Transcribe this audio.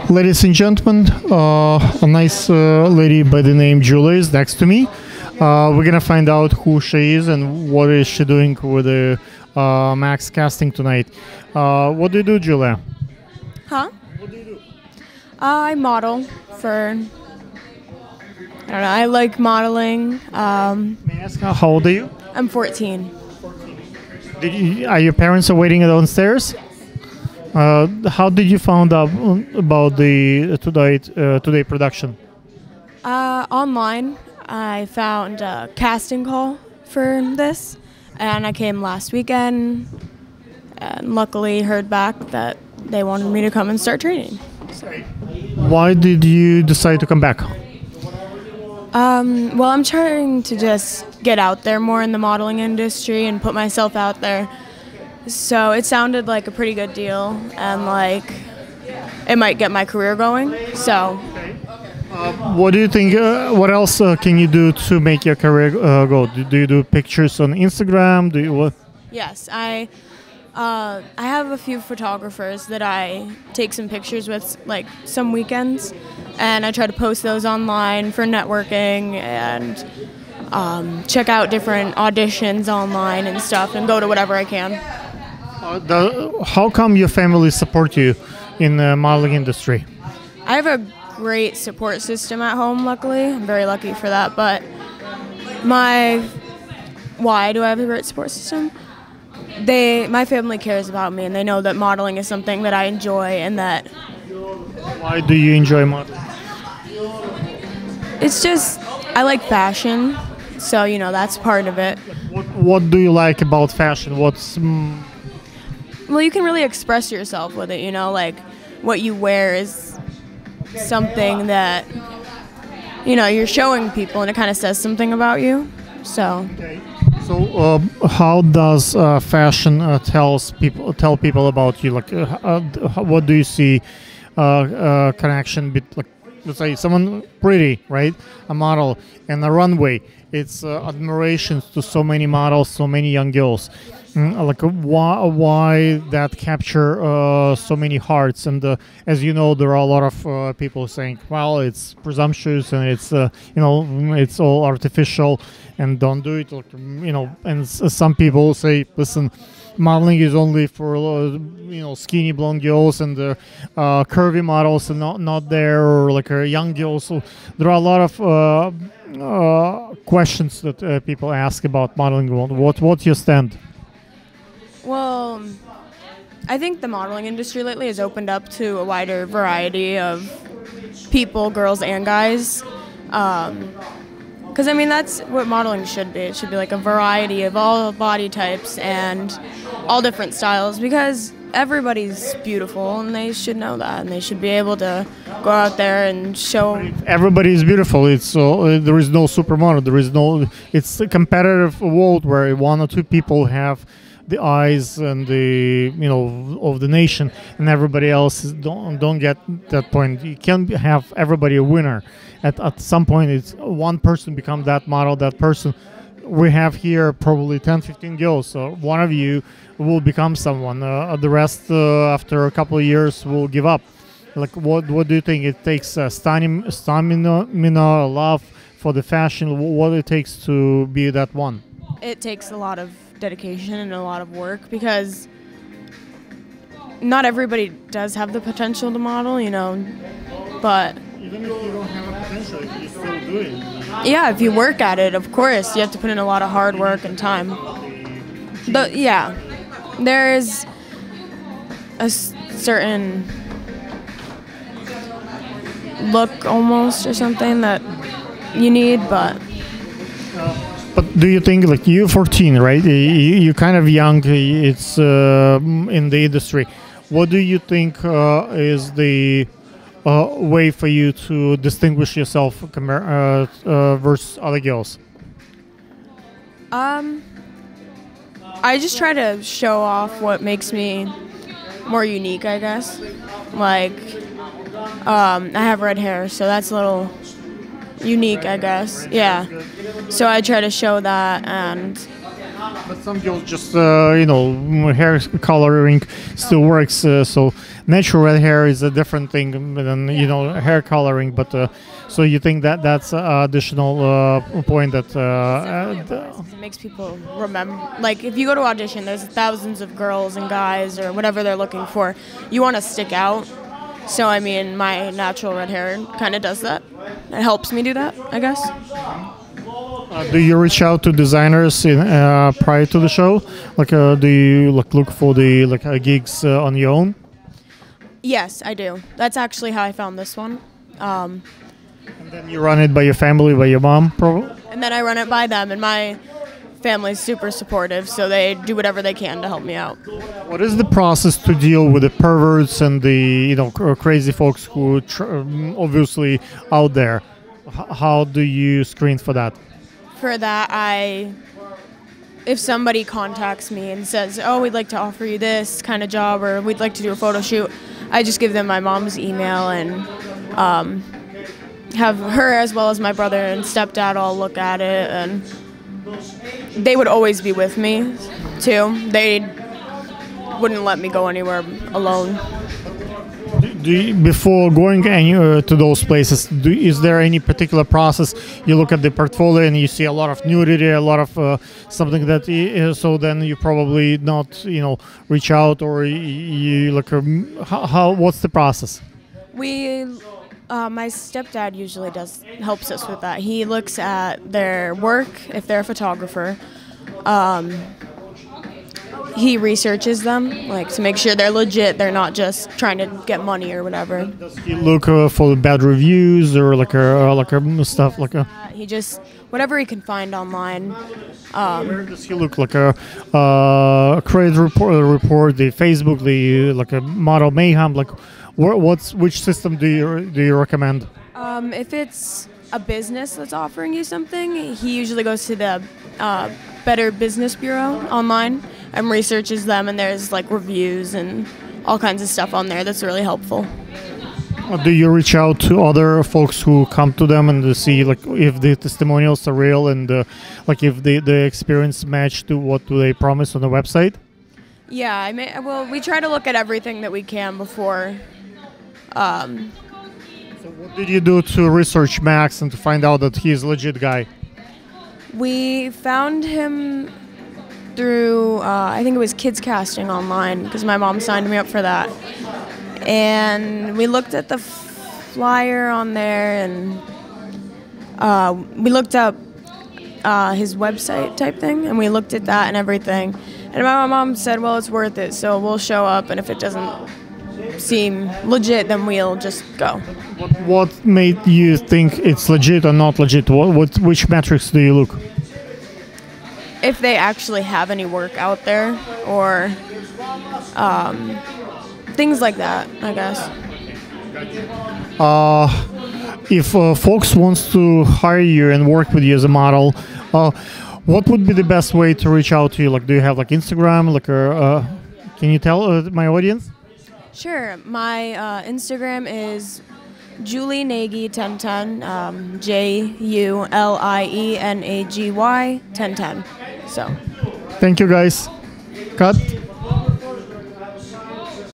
Ladies and gentlemen, a nice lady by the name Julia is next to me. We're gonna find out who she is and what is she doing with the Max casting tonight. What do you do, Julia? Huh? What do you do? I model for, I don't know, I like modeling. May I ask how old are you? I'm 14. Are your parents waiting downstairs? How did you find out about the today production? Online, I found a casting call for this, and I came last weekend, and luckily heard back that they wanted me to come and start training. Why did you decide to come back? Well, I'm trying to just get out there more in the modeling industry and put myself out there. So it sounded like a pretty good deal, and like it might get my career going. So, what do you think? What else can you do to make your career go? Do you do pictures on Instagram? Do you what? yes, I have a few photographers that I take some pictures with, like some weekends, and I try to post those online for networking and check out different auditions online and stuff, and go to whatever I can. How come your family support you in the modeling industry? I have a great support system at home, luckily. I'm very lucky for that. But why do I have a great support system? My family cares about me, and they know that modeling is something that I enjoy, and that... Why do you enjoy modeling? It's just, I like fashion, so, you know, that's part of it. What do you like about fashion? Well, you can really express yourself with it, you know, like what you wear is something that, you know, you're showing people, and it kind of says something about you. So, how does fashion tell people about you? Like, what do you see connection between, like, let's say, someone pretty, right, a model, and a runway? It's admiration to so many models, so many young girls. Like, why that capture so many hearts? And as you know, there are a lot of people saying, well, it's presumptuous and it's it's all artificial and don't do it. Like, and some people say, listen, modeling is only for skinny blonde girls and curvy models, and not there, or like young girls. So there are a lot of questions that people ask about modeling. What's your stand? well, I think the modeling industry lately has opened up to a wider variety of people, girls and guys. Because, I mean, that's what modeling should be. It should be like a variety of all body types and all different styles, because everybody's beautiful, and they should know that, and they should be able to go out there and show. Everybody is beautiful. It's there is no supermodel. It's a competitive world where one or two people have the eyes and the of the nation, and everybody else don't get that point. You can't have everybody a winner. At some point, it's one person become that model, that person. We have here probably 10-15 girls, so one of you will become someone. The rest, after a couple of years, will give up. Like, what do you think it takes? Stamina, love for the fashion. What it takes to be that one? It takes a lot of dedication and a lot of work, because not everybody does have the potential to model, but even if you don't have a potential, you still do it. yeah, if you work at it, of course, you have to put in a lot of hard work and time. But yeah, there is a certain look almost or something that you need, but do you think, like, you're 14, right? You're kind of young. It's in the industry. What do you think is the way for you to distinguish yourself versus other girls? I just try to show off what makes me more unique, I guess. Like, I have red hair, so that's a little unique, I guess. Yeah. So I try to show that, and But some girls just, hair coloring still works. So natural red hair is a different thing than hair coloring. But so you think that that's an additional point that It makes people remember. Like if you go to audition, there's thousands of girls and guys or whatever they're looking for. You want to stick out. So I mean, my natural red hair kind of does that. It helps me do that, I guess. do you reach out to designers prior to the show? Like, do you look for the gigs on your own? Yes, I do. That's actually how I found this one. And then you run it by your family, by your mom, probably? And then I run it by them, and my family's super supportive, so they do whatever they can to help me out. What is the process to deal with the perverts and the crazy folks who obviously out there? How do you screen for that? For that, if somebody contacts me and says, "Oh, we'd like to offer you this kind of job," or "We'd like to do a photo shoot," I just give them my mom's email and have her as well as my brother and stepdad all look at it, and they would always be with me too. They wouldn't let me go anywhere alone. Before going to those places, is there any particular process? You look at the portfolio and you see a lot of nudity, a lot of something that. So then you probably not, reach out, or you look. How? What's the process? My stepdad usually helps us with that. He looks at their work if they're a photographer. He researches them, to make sure they're legit. They're not just trying to get money or whatever. Does he look for bad reviews or stuff He just whatever he can find online. Where does he look? Like a credit report, the Facebook, a model mayhem. Which system do you recommend? If it's a business that's offering you something, he usually goes to the Better Business Bureau online and researches them, and there's reviews and all kinds of stuff on there that's really helpful. Do you reach out to other folks who come to them and to see if the testimonials are real and if the experience match to what do they promise on the website? Yeah, we try to look at everything that we can before. So what did you do to research Max and to find out that he's a legit guy? We found him through, I think it was Kids Casting online, because my mom signed me up for that. And we looked at the flyer on there, and we looked up his website type thing, and we looked at that and everything. And my mom said, well, it's worth it, so we'll show up, and if it doesn't seem legit, then we'll just go. What made you think it's legit or not legit? Which metrics do you look? If they actually have any work out there, or things like that, I guess. If folks wants to hire you and work with you as a model, what would be the best way to reach out to you? Do you have Instagram? Can you tell my audience? Sure. My Instagram is Julie Nagy 1010, JULIENAGY 1010. So. Thank you, guys. Cut.